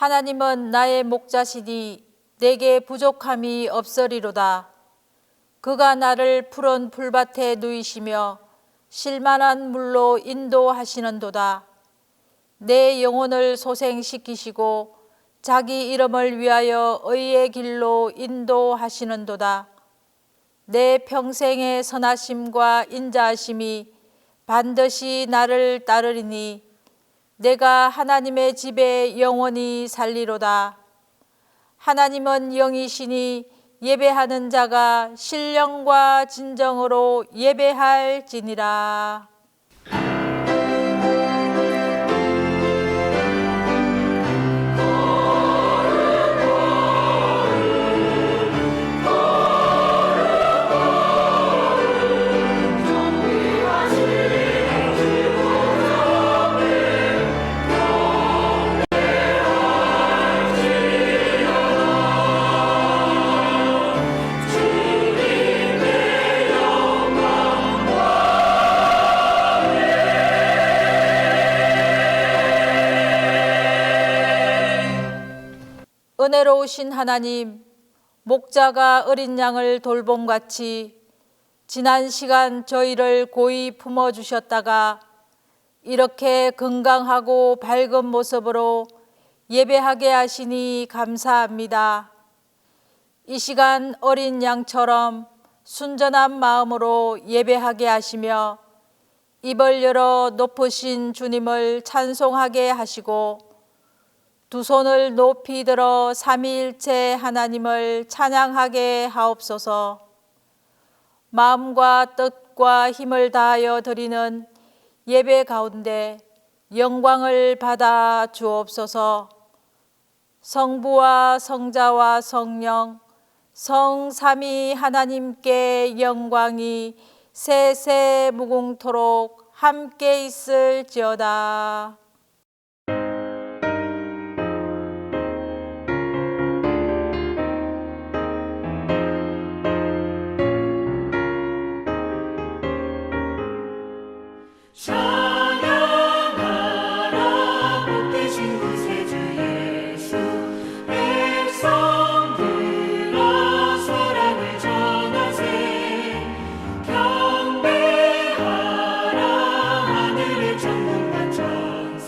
하나님은 나의 목자시니 내게 부족함이 없으리로다. 그가 나를 푸른 풀밭에 누이시며 쉴만한 물로 인도하시는도다. 내 영혼을 소생시키시고 자기 이름을 위하여 의의 길로 인도하시는도다. 내 평생의 선하심과 인자하심이 반드시 나를 따르리니 내가 하나님의 집에 영원히 살리로다. 하나님은 영이시니 예배하는 자가 신령과 진정으로 예배할지니라. 은혜로우신 하나님, 목자가 어린 양을 돌봄같이 지난 시간 저희를 고이 품어주셨다가 이렇게 건강하고 밝은 모습으로 예배하게 하시니 감사합니다. 이 시간 어린 양처럼 순전한 마음으로 예배하게 하시며 입을 열어 높으신 주님을 찬송하게 하시고 두 손을 높이 들어 삼위일체 하나님을 찬양하게 하옵소서. 마음과 뜻과 힘을 다하여 드리는 예배 가운데 영광을 받아 주옵소서. 성부와 성자와 성령, 성삼위 하나님께 영광이 세세 무궁토록 함께 있을지어다. 전능한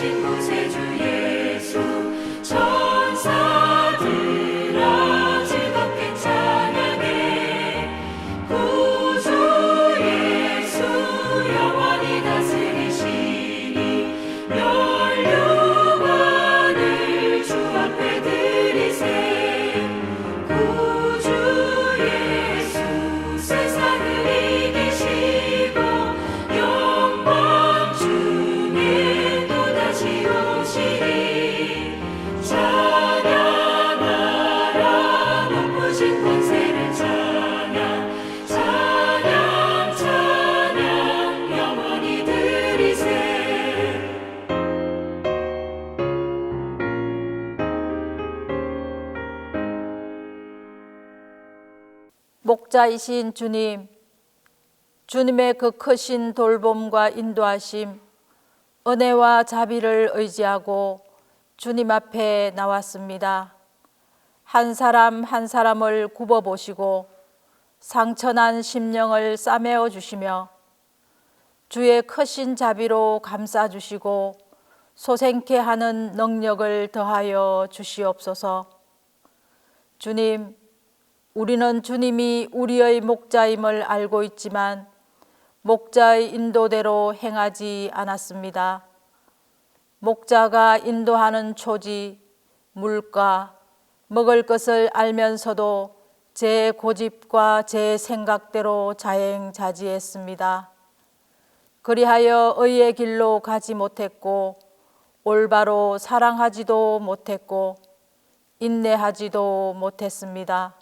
계신 구세주 예수 천사들아 즐겁게 찬양해 구주 예수 영원히 다스리시니 멸류관을 주 앞에 드리세 구주 예수 세상을 이기시고 영광 중에 또다시 오시리 찬양하라 높으신 권세를 찬양 찬양 찬양 영원히 드리세 목자이신 주님, 주님의 그 크신 돌봄과 인도하심, 은혜와 자비를 의지하고 주님 앞에 나왔습니다. 한 사람 한 사람을 굽어보시고 상처난 심령을 싸매어 주시며 주의 크신 자비로 감싸주시고 소생케 하는 능력을 더하여 주시옵소서. 주님, 우리는 주님이 우리의 목자임을 알고 있지만 목자의 인도대로 행하지 않았습니다. 목자가 인도하는 초지, 물가, 먹을 것을 알면서도 제 고집과 제 생각대로 자행자지했습니다. 그리하여 의의 길로 가지 못했고 올바로 사랑하지도 못했고 인내하지도 못했습니다.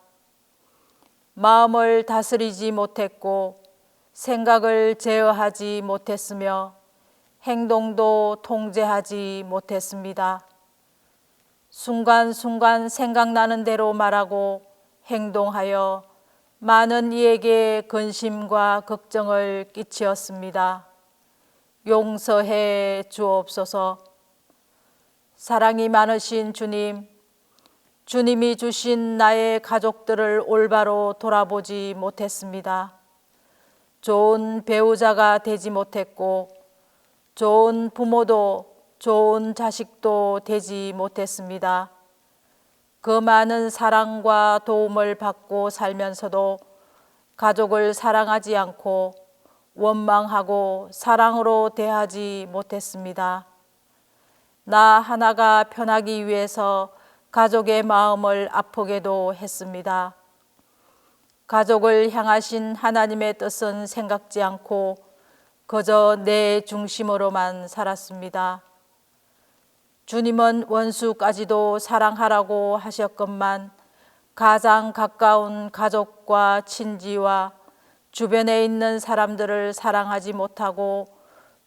마음을 다스리지 못했고 생각을 제어하지 못했으며 행동도 통제하지 못했습니다. 순간순간 생각나는 대로 말하고 행동하여 많은 이에게 근심과 걱정을 끼치었습니다. 용서해 주옵소서. 사랑이 많으신 주님, 주님이 주신 나의 가족들을 올바로 돌아보지 못했습니다. 좋은 배우자가 되지 못했고 좋은 부모도 좋은 자식도 되지 못했습니다. 그 많은 사랑과 도움을 받고 살면서도 가족을 사랑하지 않고 원망하고 사랑으로 대하지 못했습니다. 나 하나가 편하기 위해서 가족의 마음을 아프게도 했습니다. 가족을 향하신 하나님의 뜻은 생각지 않고 그저 내 중심으로만 살았습니다. 주님은 원수까지도 사랑하라고 하셨건만 가장 가까운 가족과 친지와 주변에 있는 사람들을 사랑하지 못하고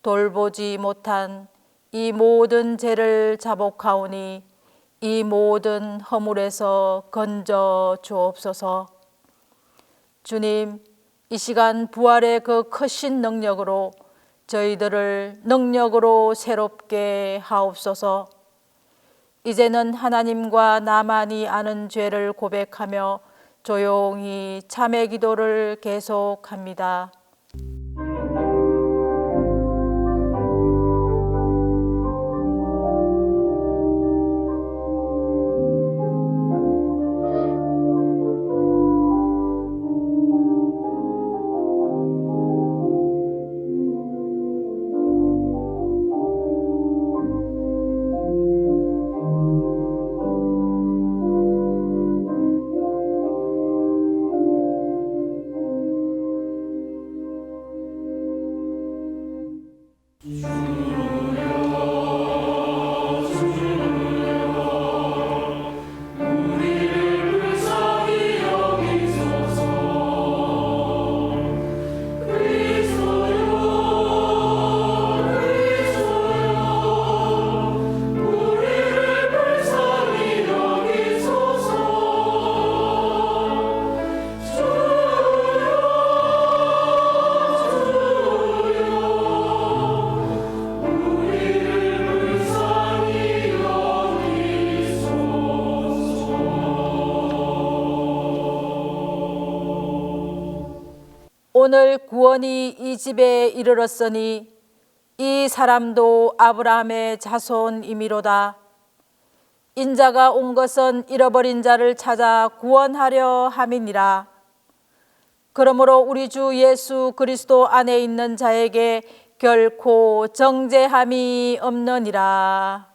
돌보지 못한 이 모든 죄를 자복하오니 이 모든 허물에서 건져 주옵소서. 주님, 이 시간 부활의 그 크신 능력으로 저희들을 능력으로 새롭게 하옵소서. 이제는 하나님과 나만이 아는 죄를 고백하며 조용히 참회 기도를 계속합니다. 오늘 구원이 이 집에 이르렀으니 이 사람도 아브라함의 자손이미로다. 인자가 온 것은 잃어버린 자를 찾아 구원하려 함이니라. 그러므로 우리 주 예수 그리스도 안에 있는 자에게 결코 정죄함이 없느니라.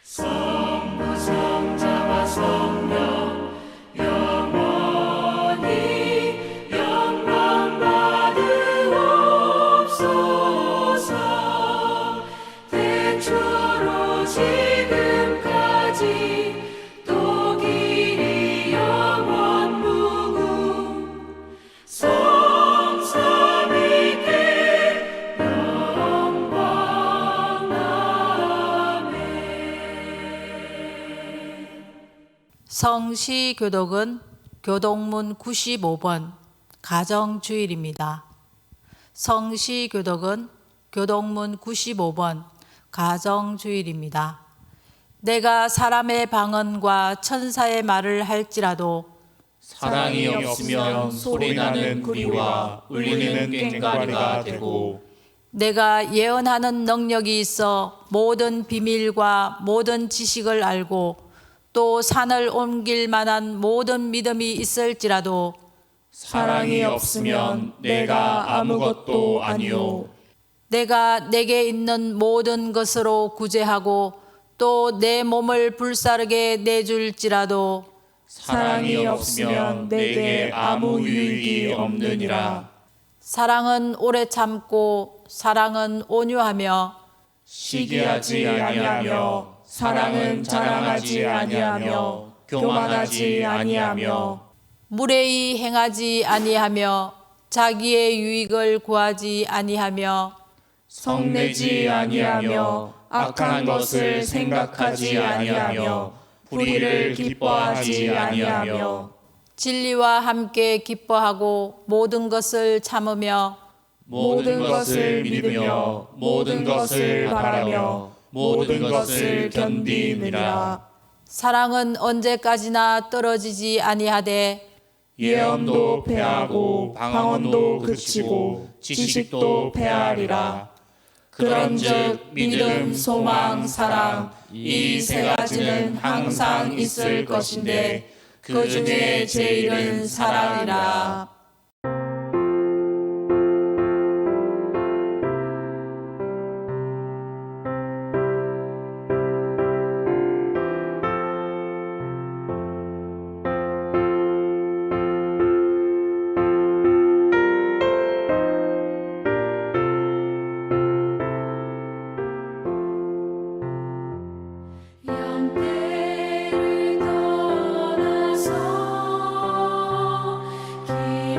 성부 성자와 성령 영원히 영광 받으옵소서. 태초로 지금까지 또 길이 영원 무궁 성삼위께 영광. 성시교독은 교독문 95번 가정주일입니다. 성시교독은 교독문 95번 가정주일입니다. 내가 사람의 방언과 천사의 말을 할지라도 사랑이 없으면 소리나는 구리와 울리는 꽹과리가 되고, 내가 예언하는 능력이 있어 모든 비밀과 모든 지식을 알고 또 산을 옮길 만한 모든 믿음이 있을지라도 사랑이 없으면 내가 아무것도 아니요. 내가 내게 있는 모든 것으로 구제하고 또 내 몸을 불사르게 내줄지라도 사랑이 없으면 내게 아무 유익이 없느니라. 사랑은 오래 참고 사랑은 온유하며 시기하지 아니하며, 사랑은 자랑하지 아니하며, 교만하지 아니하며, 무례히 행하지 아니하며 자기의 유익을 구하지 아니하며 성내지 아니하며, 악한 것을 생각하지 아니하며, 불의를 기뻐하지 아니하며, 진리와 함께 기뻐하고 모든 것을 참으며 모든 것을 믿으며, 모든 것을 바라며, 모든 것을 견디느니라. 사랑은 언제까지나 떨어지지 아니하되 예언도 패하고 방언도 그치고 지식도 패하리라. 그런즉 믿음, 소망, 사랑 이 세 가지는 항상 있을 것인데 그 중에 제일은 사랑이라. 양떼를 떠나서 길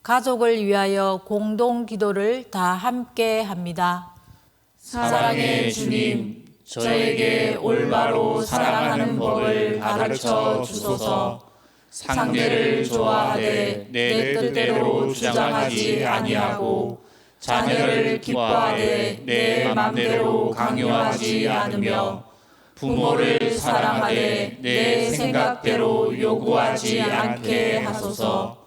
가족을 위하여 공동 기도를 다 함께 합니다. 사랑의 주님, 저에게 올바로 사랑하는 법을 가르쳐 주소서. 상대를 좋아하되 내 뜻대로 주장하지 아니하고 자녀를 기뻐하되 내 맘대로 강요하지 않으며 부모를 사랑하되 내 생각대로 요구하지 않게 하소서.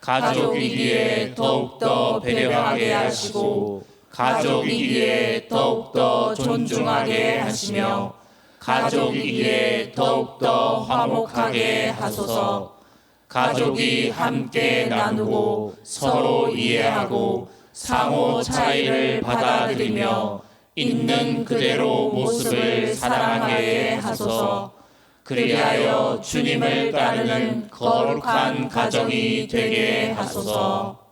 가족이기에 더욱더 배려하게 하시고 가족이기에 더욱더 존중하게 하시며 가족이기에 더욱더 화목하게 하소서. 가족이 함께 나누고 서로 이해하고 상호 차이를 받아들이며 있는 그대로 모습을 사랑하게 하소서. 그리하여 주님을 따르는 거룩한 가정이 되게 하소서.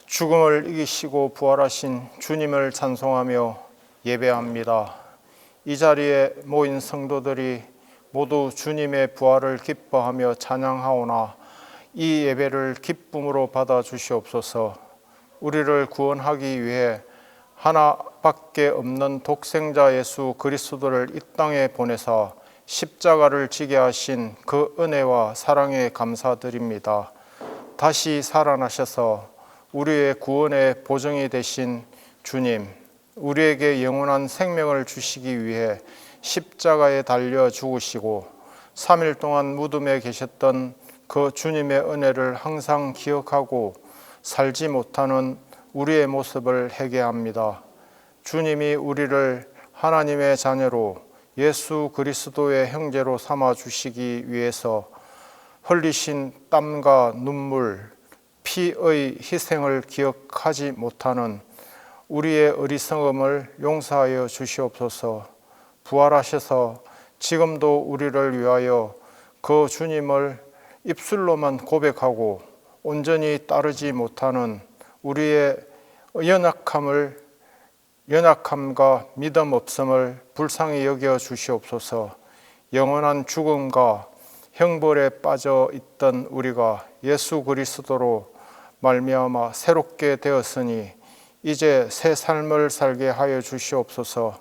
죽음을 이기시고 부활하신 주님을 찬송하며 예배합니다. 이 자리에 모인 성도들이 모두 주님의 부활을 기뻐하며 찬양하오나 이 예배를 기쁨으로 받아 주시옵소서. 우리를 구원하기 위해 하나밖에 없는 독생자 예수 그리스도를 이 땅에 보내사 십자가를 지게 하신 그 은혜와 사랑에 감사드립니다. 다시 살아나셔서 우리의 구원의 보증이 되신 주님, 우리에게 영원한 생명을 주시기 위해 십자가에 달려 죽으시고 3일 동안 무덤에 계셨던 그 주님의 은혜를 항상 기억하고 살지 못하는 우리의 모습을 회개합니다. 주님이 우리를 하나님의 자녀로 예수 그리스도의 형제로 삼아 주시기 위해서 흘리신 땀과 눈물, 피의 희생을 기억하지 못하는 우리의 어리석음을 용서하여 주시옵소서. 부활하셔서 지금도 우리를 위하여 그 주님을 입술로만 고백하고 온전히 따르지 못하는 우리의 연약함과 믿음 없음을 불쌍히 여겨 주시옵소서. 영원한 죽음과 형벌에 빠져 있던 우리가 예수 그리스도로 말미암아 새롭게 되었으니 이제 새 삶을 살게 하여 주시옵소서.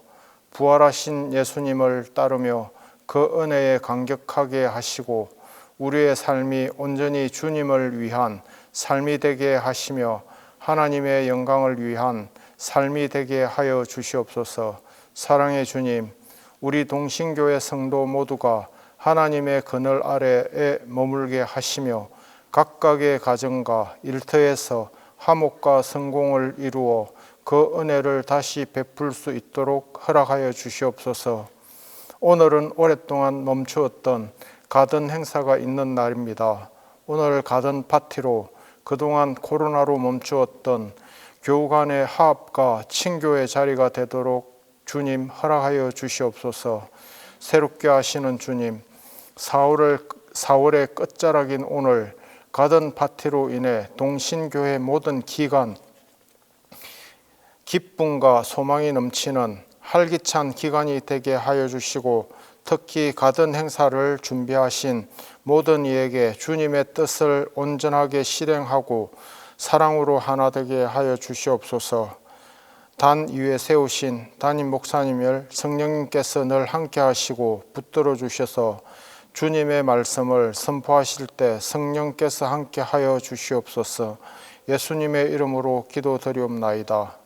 부활하신 예수님을 따르며 그 은혜에 감격하게 하시고 우리의 삶이 온전히 주님을 위한 삶이 되게 하시며 하나님의 영광을 위한 삶이 되게 하여 주시옵소서. 사랑의 주님, 우리 동신교회 성도 모두가 하나님의 그늘 아래에 머물게 하시며 각각의 가정과 일터에서 화목과 성공을 이루어 그 은혜를 다시 베풀 수 있도록 허락하여 주시옵소서. 오늘은 오랫동안 멈추었던 가든 행사가 있는 날입니다. 오늘 가든 파티로 그동안 코로나로 멈추었던 교우 간의 화합과 친교의 자리가 되도록 주님 허락하여 주시옵소서. 새롭게 하시는 주님, 4월의 끝자락인 오늘 가든 파티로 인해 동신교회 모든 기간 기쁨과 소망이 넘치는 활기찬 기간이 되게 하여 주시고 특히 가든 행사를 준비하신 모든 이에게 주님의 뜻을 온전하게 실행하고 사랑으로 하나 되게 하여 주시옵소서. 단 위에 세우신 담임 목사님을 성령님께서 늘 함께 하시고 붙들어 주셔서 주님의 말씀을 선포하실 때 성령께서 함께 하여 주시옵소서. 예수님의 이름으로 기도드리옵나이다.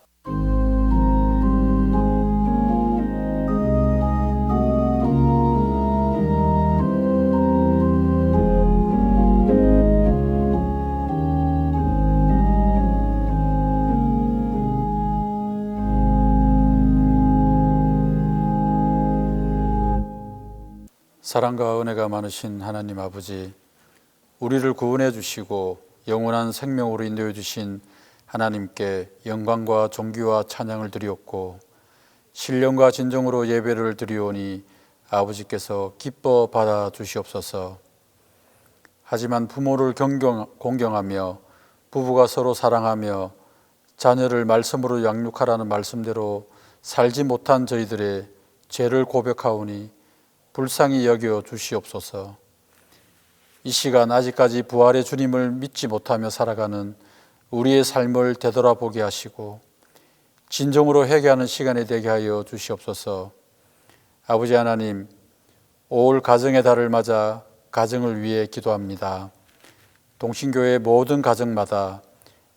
사랑과 은혜가 많으신 하나님 아버지, 우리를 구원해 주시고 영원한 생명으로 인도해 주신 하나님께 영광과 존귀와 찬양을 드리옵고 신령과 진정으로 예배를 드리오니 아버지께서 기뻐 받아 주시옵소서. 하지만 부모를 공경하며 부부가 서로 사랑하며 자녀를 말씀으로 양육하라는 말씀대로 살지 못한 저희들의 죄를 고백하오니 불쌍히 여겨 주시옵소서. 이 시간 아직까지 부활의 주님을 믿지 못하며 살아가는 우리의 삶을 되돌아보게 하시고 진정으로 회개하는 시간이 되게 하여 주시옵소서. 아버지 하나님, 올 가정의 달을 맞아 가정을 위해 기도합니다. 동신교회 모든 가정마다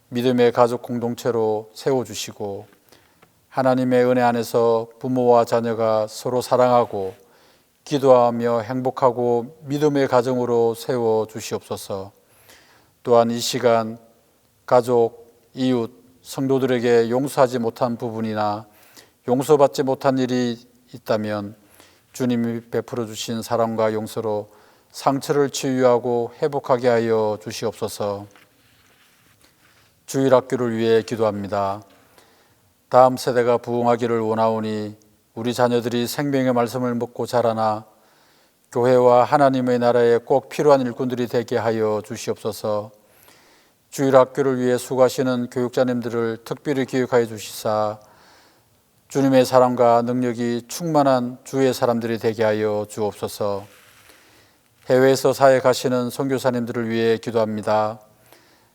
믿음의 가족 공동체로 세워주시고 하나님의 은혜 안에서 부모와 자녀가 서로 사랑하고 기도하며 행복하고 믿음의 가정으로 세워주시옵소서. 또한 이 시간 가족, 이웃, 성도들에게 용서하지 못한 부분이나 용서받지 못한 일이 있다면 주님이 베풀어 주신 사랑과 용서로 상처를 치유하고 회복하게 하여 주시옵소서. 주일학교를 위해 기도합니다. 다음 세대가 부흥하기를 원하오니 우리 자녀들이 생명의 말씀을 먹고 자라나 교회와 하나님의 나라에 꼭 필요한 일꾼들이 되게 하여 주시옵소서. 주일학교를 위해 수고하시는 교육자님들을 특별히 기억하여 주시사 주님의 사랑과 능력이 충만한 주의 사람들이 되게 하여 주옵소서. 해외에서 사역하시는 선교사님들을 위해 기도합니다.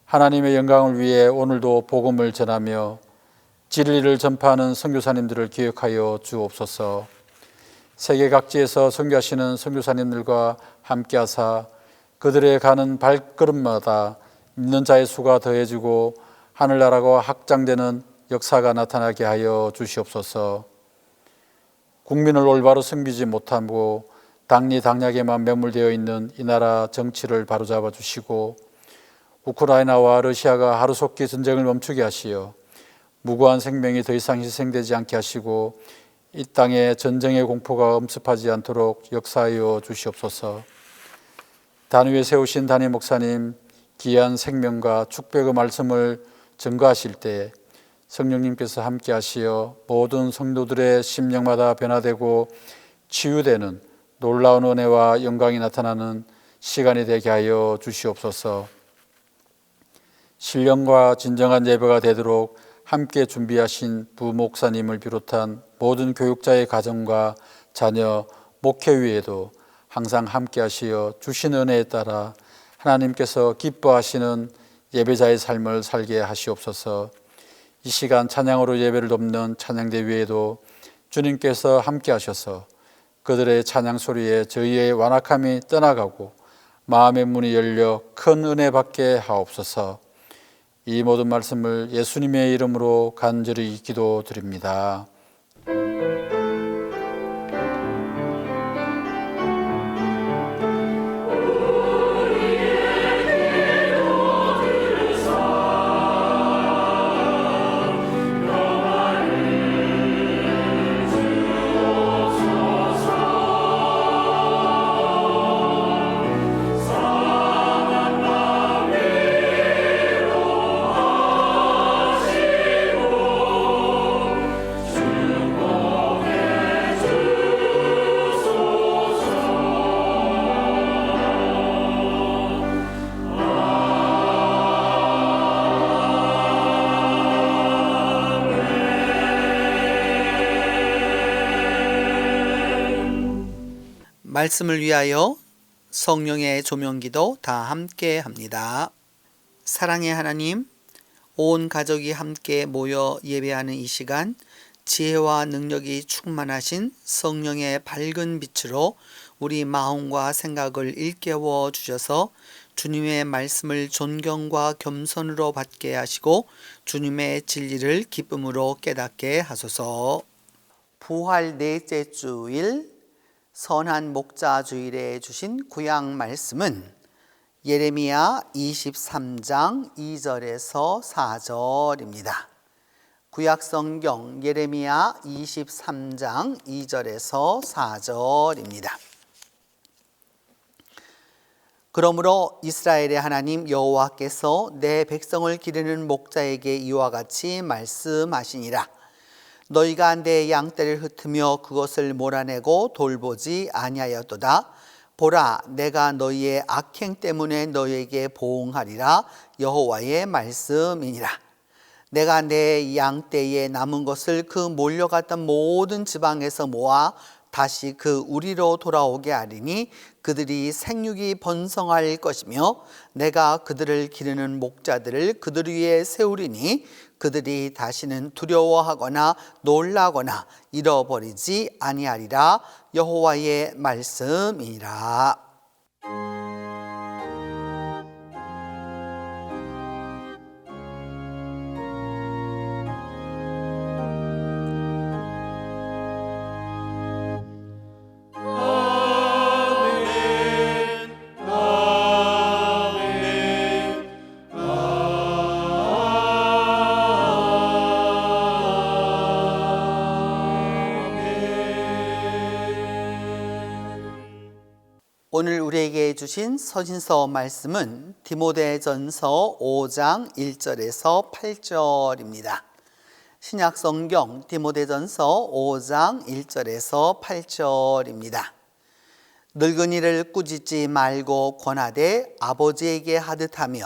하나님의 영광을 위해 오늘도 복음을 전하며 진리를 전파하는 선교사님들을 기억하여 주옵소서. 세계 각지에서 선교하시는 선교사님들과 함께하사 그들의 가는 발걸음마다 믿는 자의 수가 더해지고 하늘나라가 확장되는 역사가 나타나게 하여 주시옵소서. 국민을 올바로 섬기지 못하고 당리당략에만 매몰되어 있는 이 나라 정치를 바로잡아 주시고 우크라이나와 러시아가 하루속히 전쟁을 멈추게 하시어 무고한 생명이 더 이상 희생되지 않게 하시고 이 땅에 전쟁의 공포가 엄습하지 않도록 역사하여 주시옵소서. 단위에 세우신 담임 목사님 귀한 생명과 축복의 말씀을 전가하실 때 성령님께서 함께 하시어 모든 성도들의 심령마다 변화되고 치유되는 놀라운 은혜와 영광이 나타나는 시간이 되게 하여 주시옵소서. 신령과 진정한 예배가 되도록 함께 준비하신 부목사님을 비롯한 모든 교육자의 가정과 자녀, 목회위에도 항상 함께 하시어 주신 은혜에 따라 하나님께서 기뻐하시는 예배자의 삶을 살게 하시옵소서. 이 시간 찬양으로 예배를 돕는 찬양대 위에도 주님께서 함께 하셔서 그들의 찬양 소리에 저희의 완악함이 떠나가고 마음의 문이 열려 큰 은혜 받게 하옵소서. 이 모든 말씀을 예수님의 이름으로 간절히 기도드립니다. 말씀을 위하여 성령의 조명기도 다 함께 합니다. 사랑의 하나님, 온 가족이 함께 모여 예배하는 이 시간 지혜와 능력이 충만하신 성령의 밝은 빛으로 우리 마음과 생각을 일깨워 주셔서 주님의 말씀을 존경과 겸손으로 받게 하시고 주님의 진리를 기쁨으로 깨닫게 하소서. 부활 넷째 주일 선한 목자 주일에 주신 구약 말씀은 예레미야 23장 2절에서 4절입니다. 구약 성경 예레미야 23장 2절에서 4절입니다. 그러므로 이스라엘의 하나님 여호와께서 내 백성을 기르는 목자에게 이와 같이 말씀하시니라. 너희가 내 양떼를 흩으며 그것을 몰아내고 돌보지 아니하였도다. 보라, 내가 너희의 악행 때문에 너희에게 보응하리라. 여호와의 말씀이니라. 내가 내 양떼에 남은 것을 그 몰려갔던 모든 지방에서 모아 다시 그 우리로 돌아오게 하리니 그들이 생육이 번성할 것이며 내가 그들을 기르는 목자들을 그들 위에 세우리니 그들이 다시는 두려워하거나 놀라거나 잃어버리지 아니하리라. 여호와의 말씀이니라. 오늘 우리에게 주신 서신서 말씀은 디모데전서 5장 1절에서 8절입니다. 신약성경 디모데전서 5장 1절에서 8절입니다. 늙은이를 꾸짖지 말고 권하되 아버지에게 하듯하며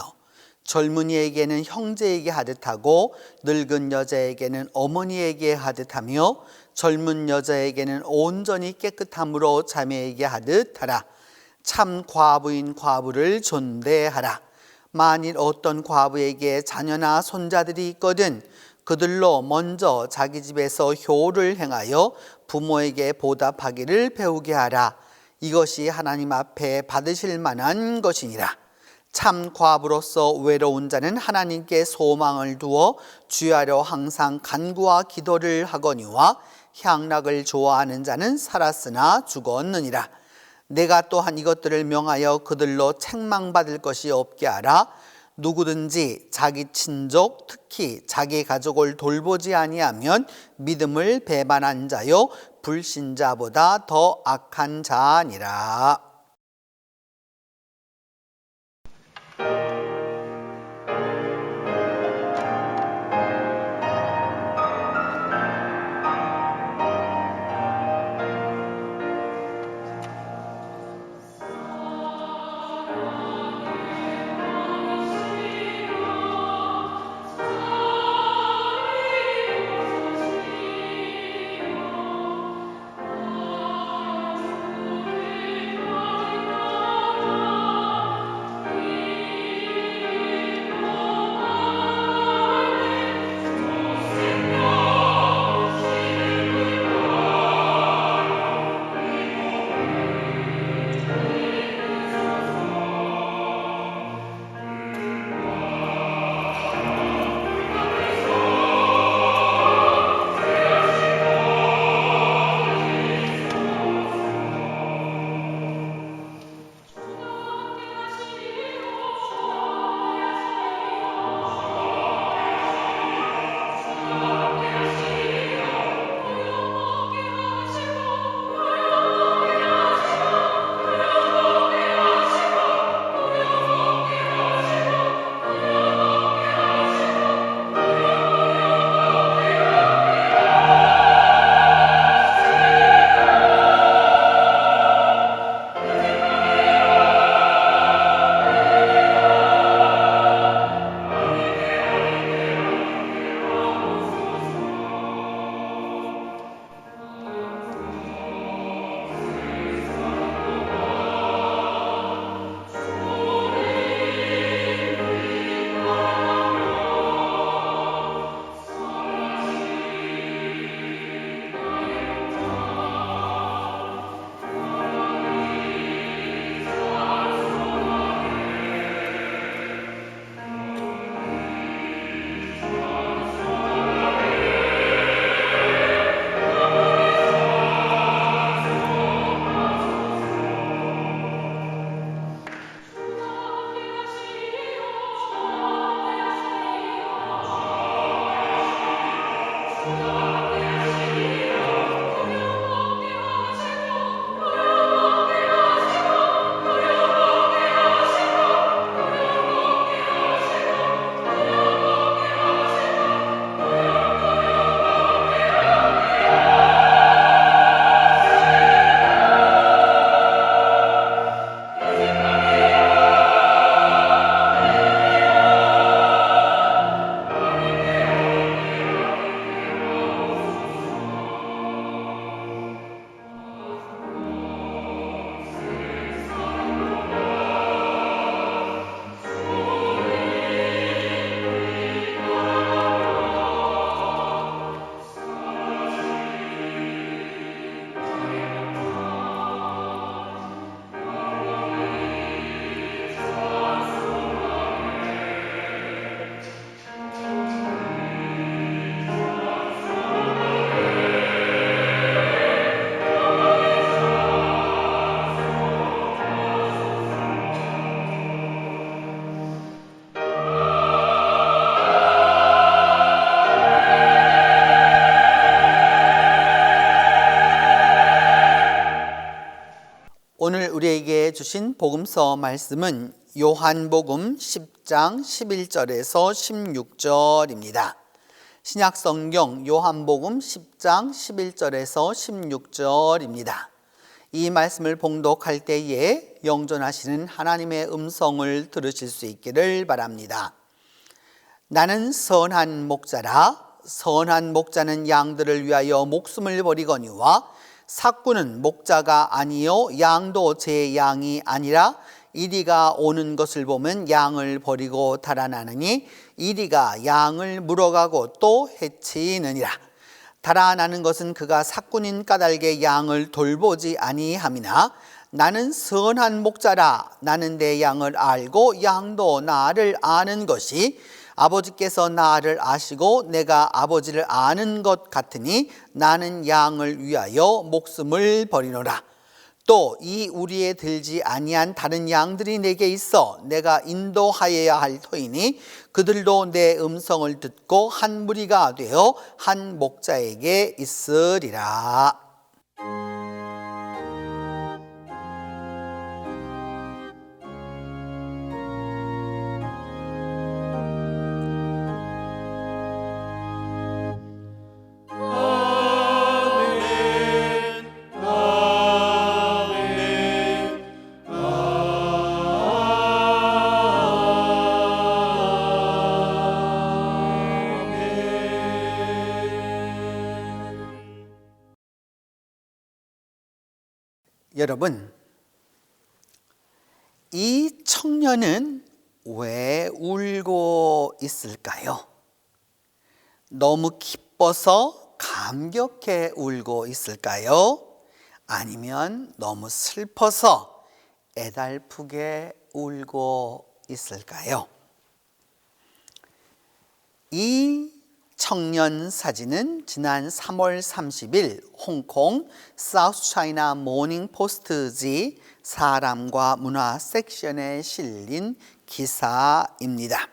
젊은이에게는 형제에게 하듯하고 늙은 여자에게는 어머니에게 하듯하며 젊은 여자에게는 온전히 깨끗함으로 자매에게 하듯하라. 참 과부인 과부를 존대하라. 만일 어떤 과부에게 자녀나 손자들이 있거든 그들로 먼저 자기 집에서 효를 행하여 부모에게 보답하기를 배우게 하라. 이것이 하나님 앞에 받으실 만한 것이니라. 참 과부로서 외로운 자는 하나님께 소망을 두어 주야로 항상 간구와 기도를 하거니와 향락을 좋아하는 자는 살았으나 죽었느니라. 내가 또한 이것들을 명하여 그들로 책망받을 것이 없게 하라. 누구든지 자기 친족 특히 자기 가족을 돌보지 아니하면 믿음을 배반한 자요 불신자보다 더 악한 자니라. 주 주신 복음서 말씀은 요한복음 10장 11절에서 16절입니다. 신약성경 요한복음 10장 11절에서 16절입니다. 이 말씀을 봉독할 때에 영존하시는 하나님의 음성을 들으실 수 있기를 바랍니다. 나는 선한 목자라. 선한 목자는 양들을 위하여 목숨을 버리거니와 삭구는 목자가 아니요 양도 제 양이 아니라 이리가 오는 것을 보면 양을 버리고 달아나느니 이리가 양을 물어가고 또 해치느니라. 달아나는 것은 그가 삭군인 까닭에 양을 돌보지 아니함이나 나는 선한 목자라. 나는 내 양을 알고 양도 나를 아는 것이 아버지께서 나를 아시고 내가 아버지를 아는 것 같으니 나는 양을 위하여 목숨을 버리노라. 또 이 우리에 들지 아니한 다른 양들이 내게 있어 내가 인도하여야 할 터이니 그들도 내 음성을 듣고 한 무리가 되어 한 목자에게 있으리라. 여러분, 이 청년은 왜 울고 있을까요? 너무 기뻐서 감격해 울고 있을까요? 아니면 너무 슬퍼서 애달프게 울고 있을까요? 이 청년 사진은 지난 3월 30일 홍콩 사우스차이나 모닝포스트지 사람과 문화 섹션에 실린 기사입니다.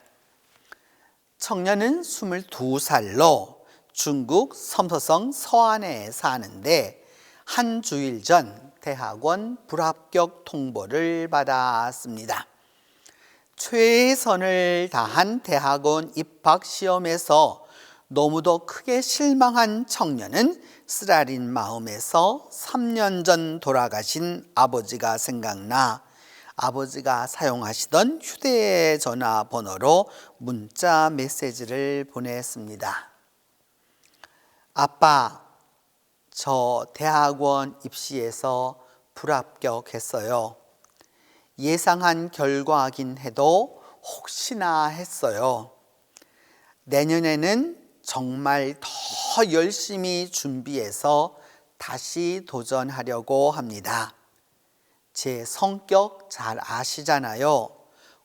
청년은 22살로 중국 섬서성 서안에 사는데 한 주일 전 대학원 불합격 통보를 받았습니다. 최선을 다한 대학원 입학 시험에서 너무도 크게 실망한 청년은 쓰라린 마음에서 3년 전 돌아가신 아버지가 생각나 아버지가 사용하시던 휴대전화 번호로 문자 메시지를 보냈습니다. 아빠, 저 대학원 입시에서 불합격했어요. 예상한 결과긴 해도 혹시나 했어요. 내년에는 정말 더 열심히 준비해서 다시 도전하려고 합니다. 제 성격 잘 아시잖아요.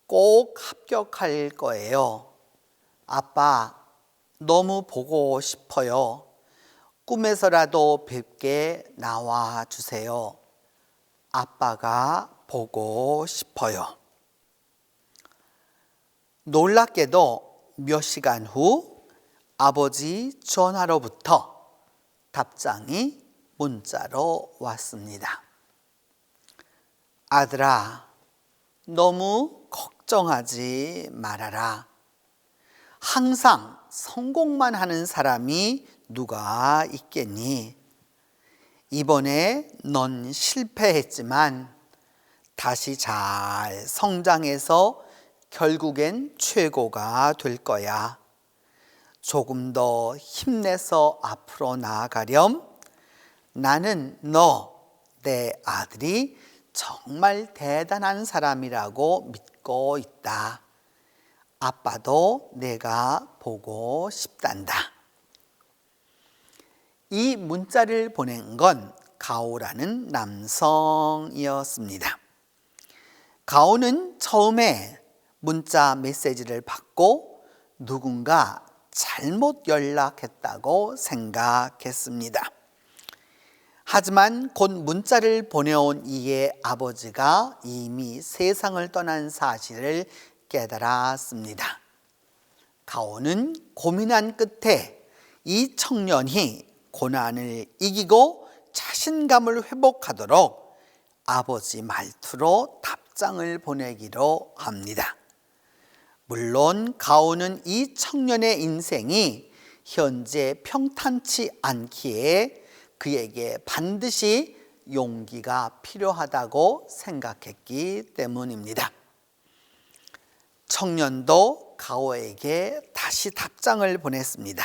꼭 합격할 거예요. 아빠, 너무 보고 싶어요. 꿈에서라도 뵙게 나와 주세요. 아빠가 보고 싶어요. 놀랍게도 몇 시간 후 아버지 전화로부터 답장이 문자로 왔습니다. 아들아, 너무 걱정하지 말아라. 항상 성공만 하는 사람이 누가 있겠니? 이번에 넌 실패했지만 다시 잘 성장해서 결국엔 최고가 될 거야. 조금 더 힘내서 앞으로 나아가렴. 나는 너, 내 아들이 정말 대단한 사람이라고 믿고 있다. 아빠도 내가 보고 싶단다. 이 문자를 보낸 건 가오라는 남성이었습니다. 가오는 처음에 문자 메시지를 받고 누군가 잘못 연락했다고 생각했습니다. 하지만 곧 문자를 보내온 이의 아버지가 이미 세상을 떠난 사실을 깨달았습니다. 가오는 고민한 끝에 이 청년이 고난을 이기고 자신감을 회복하도록 아버지 말투로 답장을 보내기로 합니다. 물론 가오는 이 청년의 인생이 현재 평탄치 않기에 그에게 반드시 용기가 필요하다고 생각했기 때문입니다. 청년도 가오에게 다시 답장을 보냈습니다.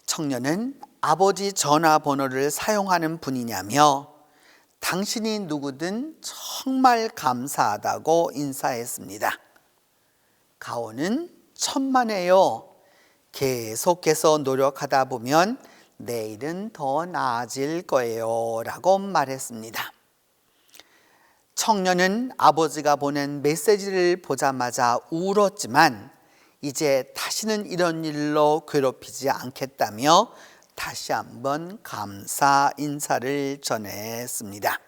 청년은 아버지 전화번호를 사용하는 분이냐며 당신이 누구든 정말 감사하다고 인사했습니다. 가오는 천만에요. 계속해서 노력하다 보면 내일은 더 나아질 거예요 라고 말했습니다. 청년은 아버지가 보낸 메시지를 보자마자 울었지만 이제 다시는 이런 일로 괴롭히지 않겠다며 다시 한번 감사 인사를 전했습니다.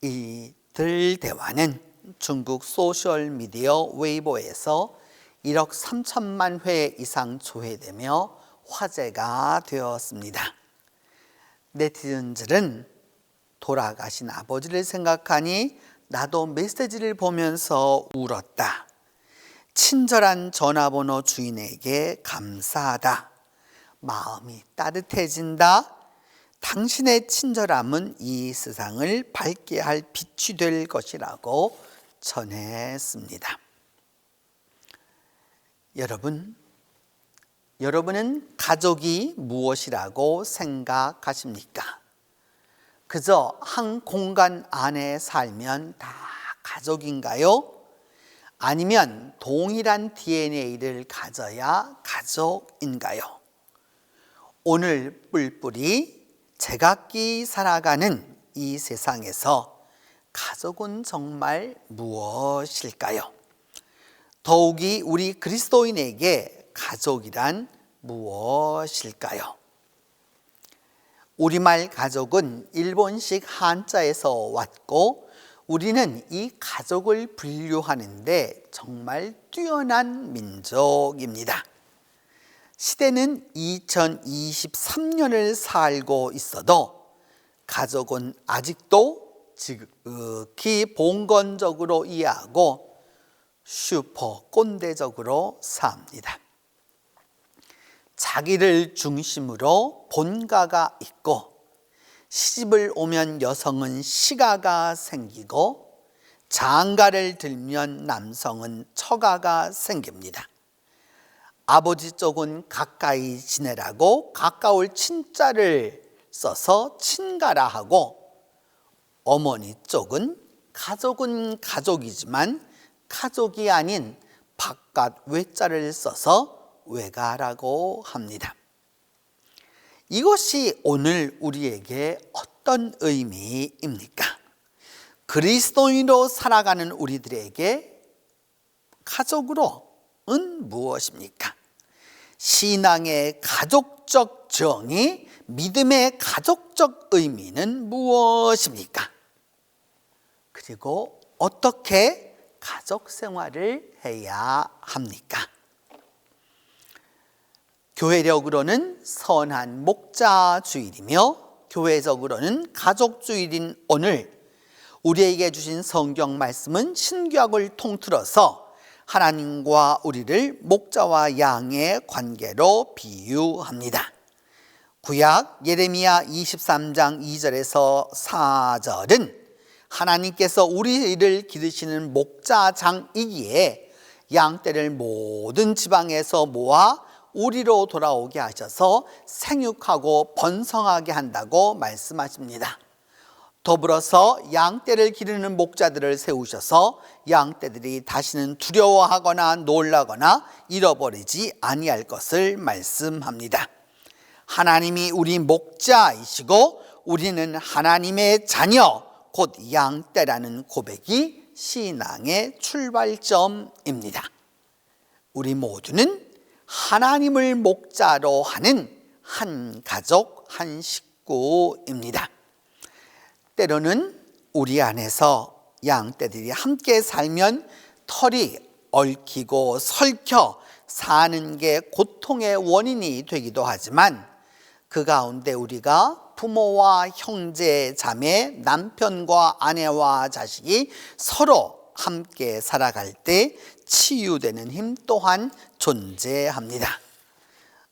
이들 대화는 중국 소셜미디어 웨이보에서 1억 3천만 회 이상 조회되며 화제가 되었습니다. 네티즌들은 돌아가신 아버지를 생각하니 나도 메시지를 보면서 울었다. 친절한 전화번호 주인에게 감사하다. 마음이 따뜻해진다. 당신의 친절함은 이 세상을 밝게 할 빛이 될 것이라고 전했습니다. 여러분은 가족이 무엇이라고 생각하십니까? 그저 한 공간 안에 살면 다 가족인가요? 아니면 동일한 DNA를 가져야 가족인가요? 오늘 뿔뿔이 제각기 살아가는 이 세상에서 가족은 정말 무엇일까요? 더욱이 우리 그리스도인에게 가족이란 무엇일까요? 우리말 가족은 일본식 한자에서 왔고 우리는 이 가족을 분류하는데 정말 뛰어난 민족입니다. 시대는 2023년을 살고 있어도 가족은 아직도 지극히 봉건적으로 이해하고 슈퍼 꼰대적으로 삽니다. 자기를 중심으로 본가가 있고 시집을 오면 여성은 시가가 생기고 장가를 들면 남성은 처가가 생깁니다. 아버지 쪽은 가까이 지내라고 가까울 친자를 써서 친가라 하고 어머니 쪽은 가족이지만 가족이 아닌 바깥 외자를 써서 외가라고 합니다. 이것이 오늘 우리에게 어떤 의미입니까? 그리스도인으로 살아가는 우리들에게 가족으로는 무엇입니까? 신앙의 가족적 정의, 믿음의 가족적 의미는 무엇입니까? 그리고 어떻게 가족 생활을 해야 합니까? 교회력으로는 선한 목자 주일이며 교회적으로는 가족 주일인 오늘 우리에게 주신 성경 말씀은 신구약을 통틀어서 하나님과 우리를 목자와 양의 관계로 비유합니다. 구약 예레미야 23장 2절에서 4절은 하나님께서 우리를 기르시는 목자장이기에 양떼를 모든 지방에서 모아 우리로 돌아오게 하셔서 생육하고 번성하게 한다고 말씀하십니다. 더불어서 양떼를 기르는 목자들을 세우셔서 양떼들이 다시는 두려워하거나 놀라거나 잃어버리지 아니할 것을 말씀합니다. 하나님이 우리 목자이시고 우리는 하나님의 자녀 곧 양떼라는 고백이 신앙의 출발점입니다. 우리 모두는 하나님을 목자로 하는 한 가족, 한 식구입니다. 때로는 우리 안에서 양떼들이 함께 살면 털이 얽히고 설켜 사는 게 고통의 원인이 되기도 하지만 그 가운데 우리가 부모와 형제, 자매, 남편과 아내와 자식이 서로 함께 살아갈 때 치유되는 힘 또한 존재합니다.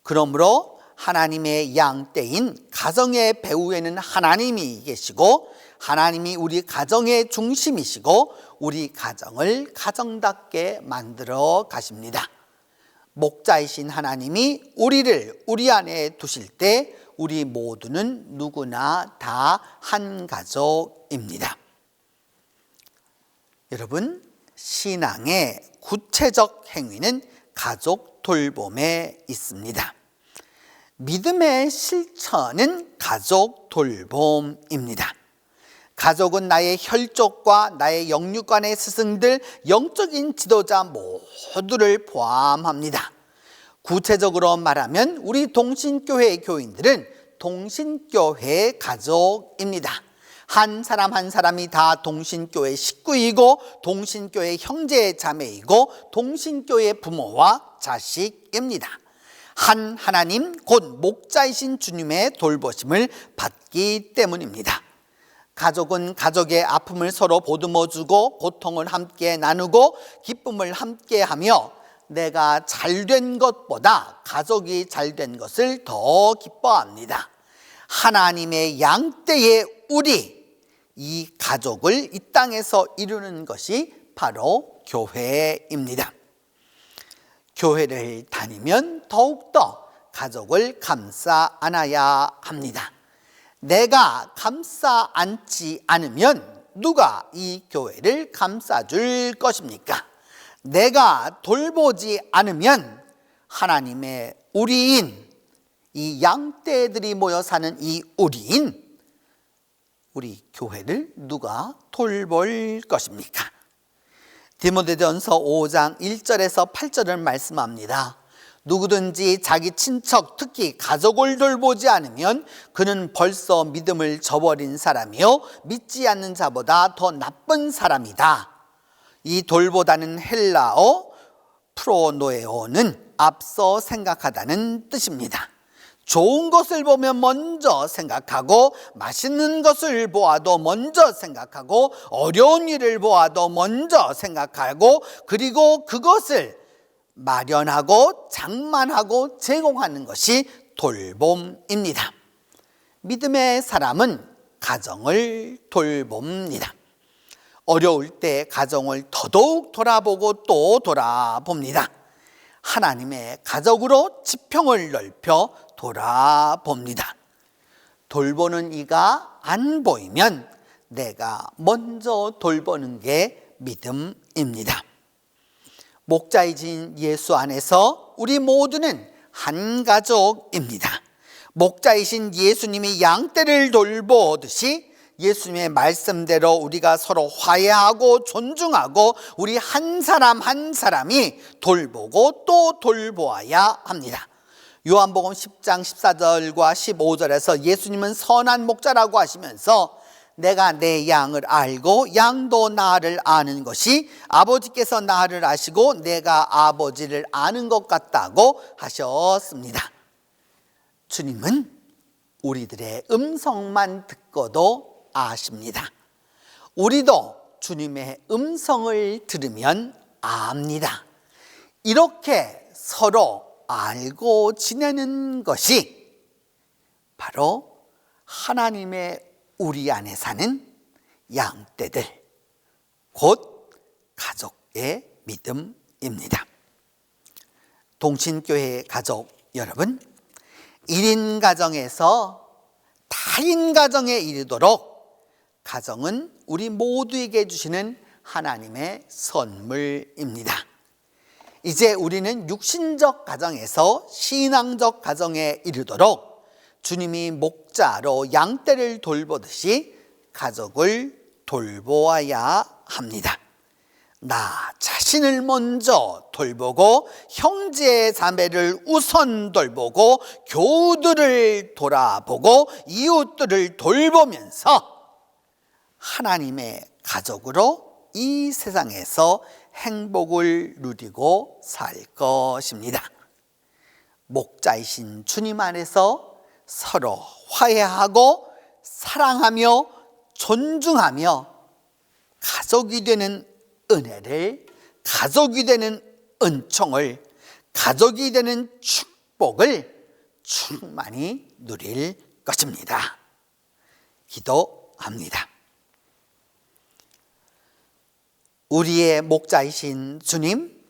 그러므로 하나님의 양떼인 가정의 배후에는 하나님이 계시고 하나님이 우리 가정의 중심이시고 우리 가정을 가정답게 만들어 가십니다. 목자이신 하나님이 우리를 우리 안에 두실 때 우리 모두는 누구나 다 한 가족입니다. 여러분, 신앙의 구체적 행위는 가족 돌봄에 있습니다. 믿음의 실천은 가족 돌봄입니다. 가족은 나의 혈족과 나의 영육간의 스승들, 영적인 지도자 모두를 포함합니다. 구체적으로 말하면 우리 동신교회 교인들은 동신교회 가족입니다. 한 사람 한 사람이 다 동신교회 식구이고 동신교회 형제 자매이고 동신교회 부모와 자식입니다. 한 하나님 곧 목자이신 주님의 돌보심을 받기 때문입니다. 가족은 가족의 아픔을 서로 보듬어주고 고통을 함께 나누고 기쁨을 함께 하며 내가 잘된 것보다 가족이 잘된 것을 더 기뻐합니다. 하나님의 양떼의 우리, 이 가족을 이 땅에서 이루는 것이 바로 교회입니다. 교회를 다니면 더욱더 가족을 감싸 안아야 합니다. 내가 감싸 안지 않으면 누가 이 교회를 감싸줄 것입니까? 내가 돌보지 않으면 하나님의 우리인, 이 양떼들이 모여 사는 이 우리인, 우리 교회를 누가 돌볼 것입니까? 디모데전서 5장 1절에서 8절을 말씀합니다. 누구든지 자기 친척, 특히 가족을 돌보지 않으면 그는 벌써 믿음을 저버린 사람이요 믿지 않는 자보다 더 나쁜 사람이다. 이 돌보다는 헬라어 프로노에오는 앞서 생각하다는 뜻입니다. 좋은 것을 보면 먼저 생각하고 맛있는 것을 보아도 먼저 생각하고 어려운 일을 보아도 먼저 생각하고 그리고 그것을 마련하고 장만하고 제공하는 것이 돌봄입니다. 믿음의 사람은 가정을 돌봅니다. 어려울 때 가정을 더더욱 돌아보고 또 돌아봅니다. 하나님의 가족으로 지평을 넓혀 돌아봅니다. 돌보는 이가 안 보이면 내가 먼저 돌보는 게 믿음입니다. 목자이신 예수 안에서 우리 모두는 한 가족입니다. 목자이신 예수님이 양떼를 돌보듯이 예수님의 말씀대로 우리가 서로 화해하고 존중하고 우리 한 사람 한 사람이 돌보고 또 돌보아야 합니다. 요한복음 10장 14절과 15절에서 예수님은 선한 목자라고 하시면서 내가 내 양을 알고 양도 나를 아는 것이 아버지께서 나를 아시고 내가 아버지를 아는 것 같다고 하셨습니다. 주님은 우리들의 음성만 듣고도 아십니다. 우리도 주님의 음성을 들으면 압니다. 이렇게 서로 알고 지내는 것이 바로 하나님의 우리 안에 사는 양떼들, 곧 가족의 믿음입니다. 동신교회 가족 여러분, 1인 가정에서 타인 가정에 이르도록 가정은 우리 모두에게 주시는 하나님의 선물입니다. 이제 우리는 육신적 가정에서 신앙적 가정에 이르도록 주님이 목자로 양떼를 돌보듯이 가족을 돌보아야 합니다. 나 자신을 먼저 돌보고 형제 자매를 우선 돌보고 교우들을 돌아보고 이웃들을 돌보면서 하나님의 가족으로 이 세상에서 행복을 누리고 살 것입니다. 목자이신 주님 안에서 서로 화해하고 사랑하며 존중하며 가족이 되는 은혜를, 가족이 되는 은총을, 가족이 되는 축복을 충만히 누릴 것입니다. 기도합니다. 우리의 목자이신 주님,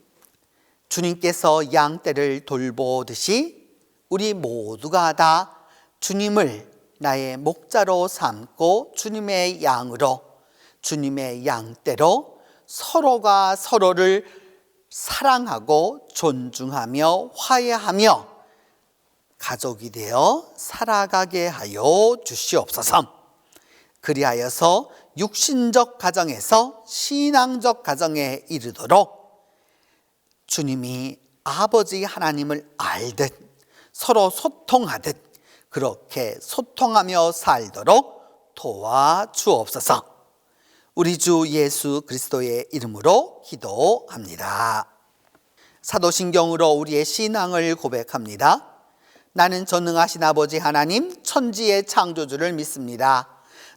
주님께서 양떼를 돌보듯이 우리 모두가 다 주님을 나의 목자로 삼고 주님의 양으로, 주님의 양떼로 서로가 서로를 사랑하고 존중하며 화해하며 가족이 되어 살아가게 하여 주시옵소서. 그리하여서 육신적 가정에서 신앙적 가정에 이르도록 주님이 아버지 하나님을 알듯 서로 소통하듯 그렇게 소통하며 살도록 도와주옵소서. 우리 주 예수 그리스도의 이름으로 기도합니다. 사도신경으로 우리의 신앙을 고백합니다. 나는 전능하신 아버지 하나님 천지의 창조주를 믿습니다.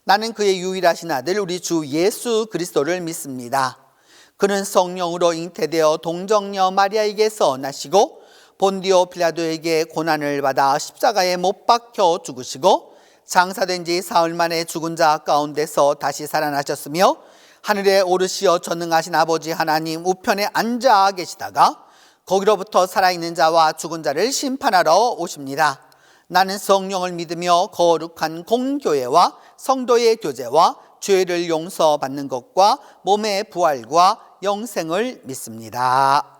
나는 그의 유일하신 아들 우리 주 예수 그리스도를 믿습니다. 그는 성령으로 잉태되어 동정녀 마리아에게서 나시고 본디오 빌라도에게 고난을 받아 십자가에 못 박혀 죽으시고 장사된 지 사흘 만에 죽은 자 가운데서 다시 살아나셨으며 하늘에 오르시어 전능하신 아버지 하나님 우편에 앉아 계시다가 거기로부터 살아있는 자와 죽은 자를 심판하러 오십니다. 나는 성령을 믿으며 거룩한 공교회와 성도의 교제와 죄를 용서받는 것과 몸의 부활과 영생을 믿습니다.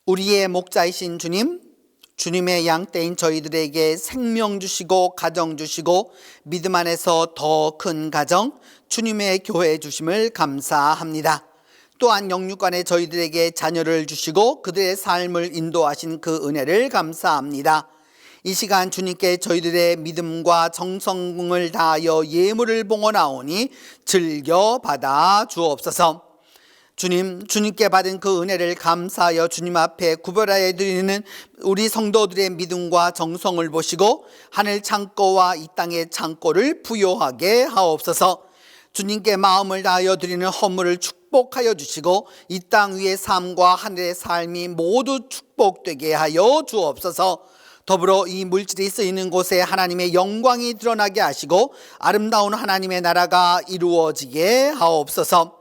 우리의 목자이신 주님, 주님의 양떼인 저희들에게 생명 주시고 가정 주시고 믿음 안에서 더 큰 가정, 주님의 교회 주심을 감사합니다. 또한 영육간에 저희들에게 자녀를 주시고 그들의 삶을 인도하신 그 은혜를 감사합니다. 이 시간 주님께 저희들의 믿음과 정성을 다하여 예물을 봉헌하오니 즐겨 받아 주옵소서. 주님께 받은 그 은혜를 감사하여 주님 앞에 구별하여 드리는 우리 성도들의 믿음과 정성을 보시고 하늘 창고와 이 땅의 창고를 부요하게 하옵소서. 주님께 마음을 다하여 드리는 허물을 축복하여 주시고 이 땅 위의 삶과 하늘의 삶이 모두 축복되게 하여 주옵소서. 더불어 이 물질이 쓰이는 곳에 하나님의 영광이 드러나게 하시고 아름다운 하나님의 나라가 이루어지게 하옵소서.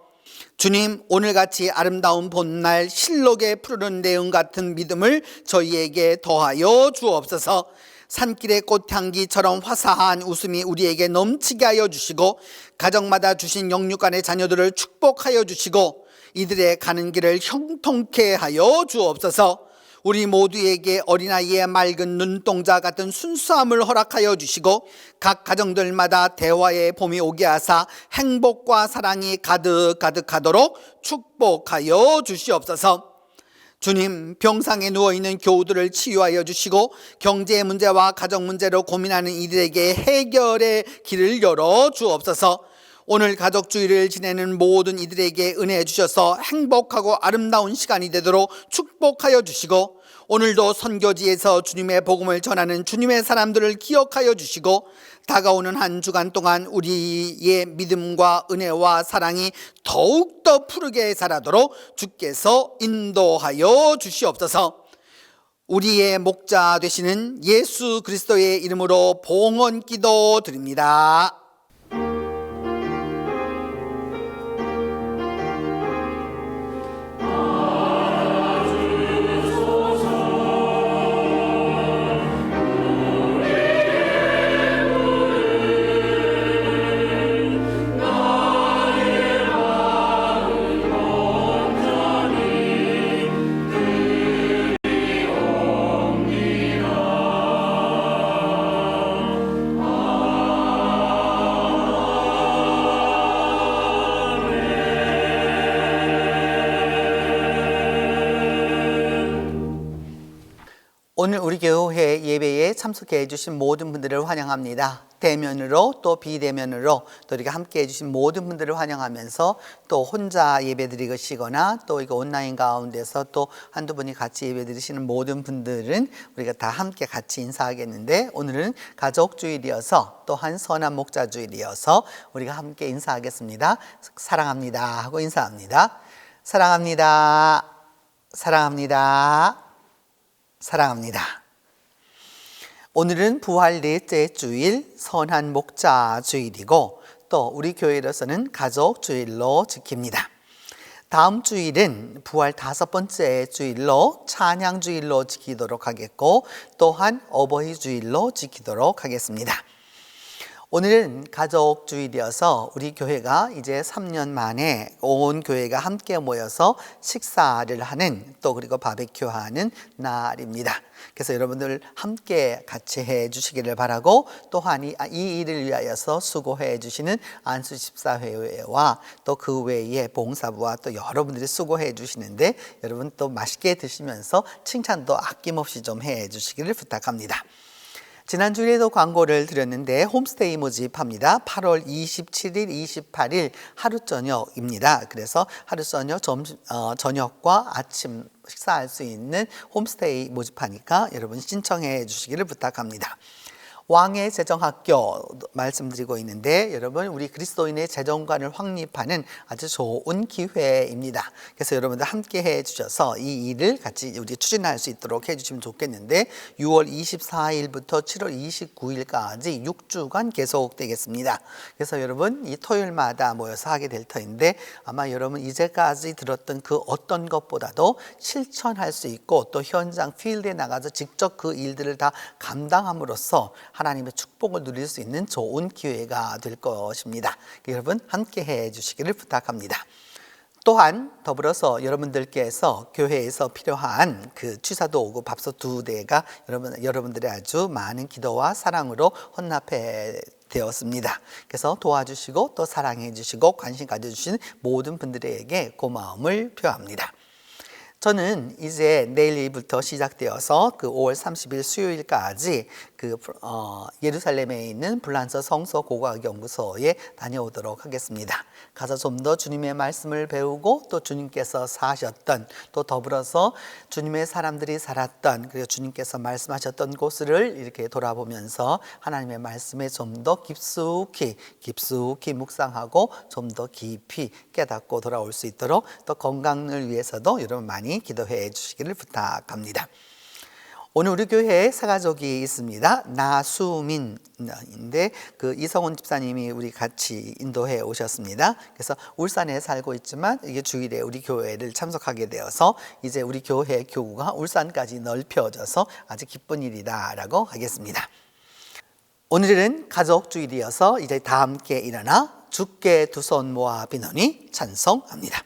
주님, 오늘같이 아름다운 본날 실록에 푸르른 내음 같은 믿음을 저희에게 더하여 주옵소서. 산길의 꽃향기처럼 화사한 웃음이 우리에게 넘치게 하여 주시고 가정마다 주신 영육간의 자녀들을 축복하여 주시고 이들의 가는 길을 형통케 하여 주옵소서. 우리 모두에게 어린아이의 맑은 눈동자 같은 순수함을 허락하여 주시고 각 가정들마다 대화의 봄이 오게 하사 행복과 사랑이 가득하도록 축복하여 주시옵소서. 주님, 병상에 누워있는 교우들을 치유하여 주시고 경제 문제와 가정 문제로 고민하는 이들에게 해결의 길을 열어 주옵소서. 오늘 가족주의를 지내는 모든 이들에게 은혜 주셔서 행복하고 아름다운 시간이 되도록 축복하여 주시고 오늘도 선교지에서 주님의 복음을 전하는 주님의 사람들을 기억하여 주시고 다가오는 한 주간 동안 우리의 믿음과 은혜와 사랑이 더욱더 푸르게 자라도록 주께서 인도하여 주시옵소서. 우리의 목자 되시는 예수 그리스도의 이름으로 봉헌 기도 드립니다. 오늘 우리 교회 예배에 참석해 주신 모든 분들을 환영합니다. 대면으로 또 비대면으로 또 우리가 함께 해주신 모든 분들을 환영하면서 또 혼자 예배 드리시거나 또 이거 온라인 가운데서 또 한두 분이 같이 예배 드리시는 모든 분들은 우리가 다 함께 같이 인사하겠는데 오늘은 가족주일이어서 또한 선한 목자주일이어서 우리가 함께 인사하겠습니다. 사랑합니다 하고 인사합니다. 사랑합니다. 사랑합니다. 사랑합니다. 오늘은 부활 넷째 주일 선한 목자 주일이고 또 우리 교회로서는 가족 주일로 지킵니다. 다음 주일은 부활 5번째 주일로 찬양 주일로 지키도록 하겠고 또한 어버이 주일로 지키도록 하겠습니다. 오늘은 가족 주일이어서 우리 교회가 이제 3년 만에 온 교회가 함께 모여서 식사를 하는 또 그리고 바베큐 하는 날입니다. 그래서 여러분들 함께 같이 해 주시기를 바라고 또한 이 일을 위하여서 수고해 주시는 안수집사회와 또 그 외에 봉사부와 또 여러분들이 수고해 주시는데 여러분 또 맛있게 드시면서 칭찬도 아낌없이 좀 해 주시기를 부탁합니다. 지난주에도 광고를 드렸는데 홈스테이 모집합니다. 8월 27일, 28일 하루 저녁입니다. 그래서 하루 저녁, 저녁과 아침 식사할 수 있는 홈스테이 모집하니까 여러분 신청해 주시기를 부탁합니다. 왕의 재정학교 말씀드리고 있는데 여러분 우리 그리스도인의 재정관을 확립하는 아주 좋은 기회입니다. 그래서 여러분들 함께 해 주셔서 이 일을 같이 우리 추진할 수 있도록 해 주시면 좋겠는데 6월 24일부터 7월 29일까지 6주간 계속되겠습니다. 그래서 여러분 이 토요일마다 모여서 하게 될 터인데 아마 여러분 이제까지 들었던 그 어떤 것보다도 실천할 수 있고 또 현장 필드에 나가서 직접 그 일들을 다 감당함으로써 하나님의 축복을 누릴 수 있는 좋은 기회가 될 것입니다. 여러분 함께 해 주시기를 부탁합니다. 또한 더불어서 여러분들께서 교회에서 필요한 그 취사도구 밥솥 2대가 여러분들의 아주 많은 기도와 사랑으로 혼납해 되었습니다. 그래서 도와주시고 또 사랑해 주시고 관심 가져주신 모든 분들에게 고마움을 표합니다. 저는 이제 내일부터 시작되어서 그 5월 30일 수요일까지 그 예루살렘에 있는 불란서 성서 고고학 연구소에 다녀오도록 하겠습니다. 가서 좀 더 주님의 말씀을 배우고 또 주님께서 사셨던 또 더불어서 주님의 사람들이 살았던 그리고 주님께서 말씀하셨던 곳을 이렇게 돌아보면서 하나님의 말씀에 좀 더 깊숙이 묵상하고 좀 더 깊이 깨닫고 돌아올 수 있도록 또 건강을 위해서도 여러분 많이 기도해 주시기를 부탁합니다. 오늘 우리 교회에 사가족이 있습니다. 나수민인데 그 이성훈 집사님이 우리 같이 인도해 오셨습니다. 그래서 울산에 살고 있지만 이게 주일에 우리 교회를 참석하게 되어서 이제 우리 교회 교구가 울산까지 넓혀져서 아주 기쁜 일이다라고 하겠습니다. 오늘은 가족 주일이어서 이제 다 함께 일어나 주께 두 손 모아 비노니 찬송합니다.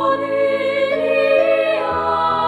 오늘이야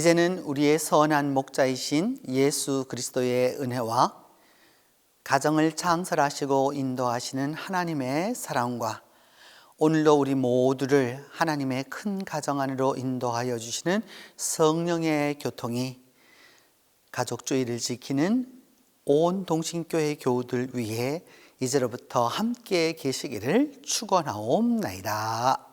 이제는 우리의 선한 목자이신 예수 그리스도의 은혜와 가정을 창설하시고 인도하시는 하나님의 사랑과 오늘도 우리 모두를 하나님의 큰 가정 안으로 인도하여 주시는 성령의 교통이 가족주의를 지키는 온 동신교회 교우들 위해 이제로부터 함께 계시기를 축원하옵나이다.